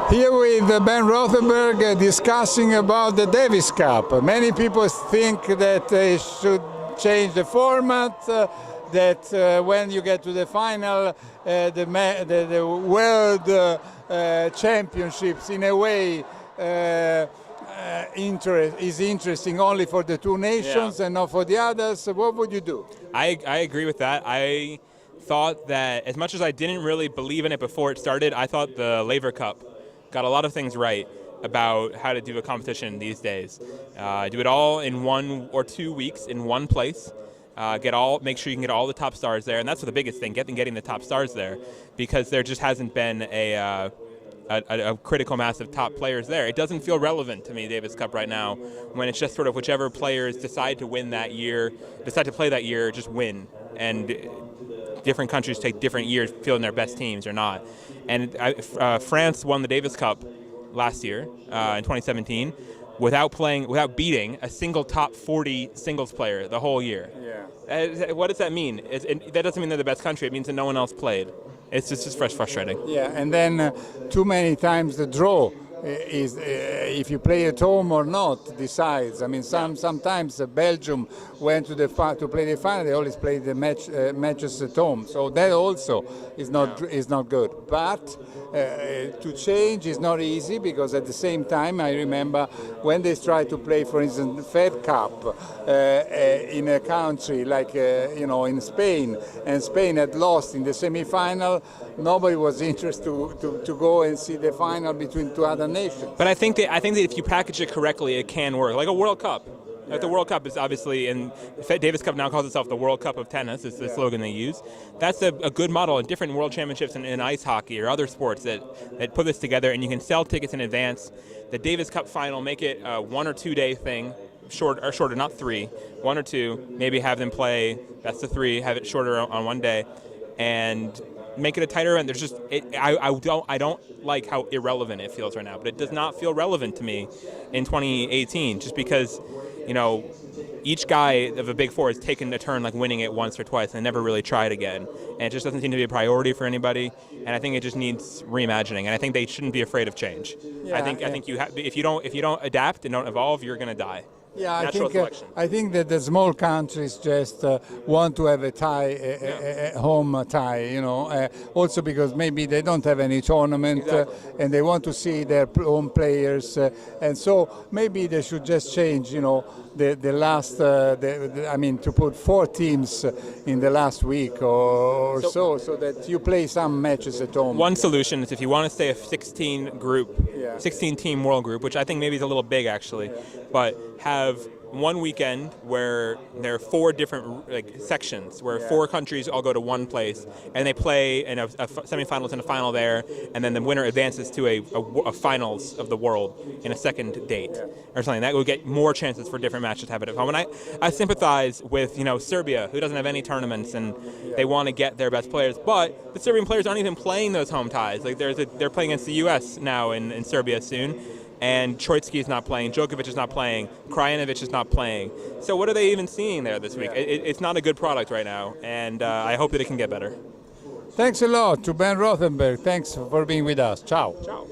Here with Ben Rothenberg discussing about the Davis Cup. Many people think that they should change the format, that when you get to the final, the world championships in a way is interesting only for the two nations and not for the others. What would you do? I agree with that. I thought that as much as I didn't really believe in it before it started, I thought the Laver Cup got a lot of things right about how to do a competition these days. Do it all in 1 or 2 weeks in one place. Make sure you can get all the top stars there, and that's the biggest thing, getting the top stars there, because there just hasn't been a critical mass of top players there. It doesn't feel relevant to me, Davis Cup right now, when it's just sort of whichever players decide to win that year, decide to play that year, just win. And different countries take different years fielding their best teams or not. And France won the Davis Cup last year in 2017 without beating a single top 40 singles player the whole year. Yeah. What does that mean? That doesn't mean they're the best country. It means that no one else played. It's just frustrating. Yeah, and then too many times the draw is if you play at home or not decides. I mean, sometimes Belgium went to play the final. They always play the matches at home, so that also is not good. But to change is not easy, because at the same time I remember when they tried to play, for instance, Fed Cup in a country like in Spain, and Spain had lost in the semi-final. Nobody was interested to go and see the final between two other nations. But I think that if you package it correctly, it can work. Like a World Cup. Yeah. Like the World Cup is obviously, and Davis Cup now calls itself the World Cup of tennis. Is the slogan they use. That's a good model in different world championships in ice hockey or other sports that put this together, and you can sell tickets in advance. The Davis Cup final, make it a 1 or 2 day thing. Shorter, not 3, 1 or 2. Maybe have them play best of 3, have it shorter on 1 day, and make it a tighter end. There's just I don't like how irrelevant it feels right now, but it does not feel relevant to me in 2018, just because each guy of the Big Four has taken a turn like winning it once or twice and never really tried again, and it just doesn't seem to be a priority for anybody. And I think it just needs reimagining, and I think they shouldn't be afraid of change. Yeah, I think if you don't adapt and don't evolve, you're going to die. Yeah, I think that the small countries just want to have a tie, a home tie, also because maybe they don't have any tournament. Exactly. And they want to see their own players, and so maybe they should just change, the last, to put 4 teams in the last week or so that you play some matches at home. One solution is if you want to stay a 16-team world group, which I think maybe is a little big actually, but have one weekend where there are 4 different sections where 4 countries all go to one place and they play in a semifinals and a final there, and then the winner advances to a finals of the world in a second date or something. That would get more chances for different matches to have it at home. And I sympathize with Serbia, who doesn't have any tournaments, and they want to get their best players, but the Serbian players aren't even playing those home ties. Like they're playing against the U.S. now in Serbia soon. And Troitsky is not playing, Djokovic is not playing, Krajinovic is not playing. So what are they even seeing there this week? It's not a good product right now, and I hope that it can get better. Thanks a lot to Ben Rothenberg. Thanks for being with us. Ciao. Ciao.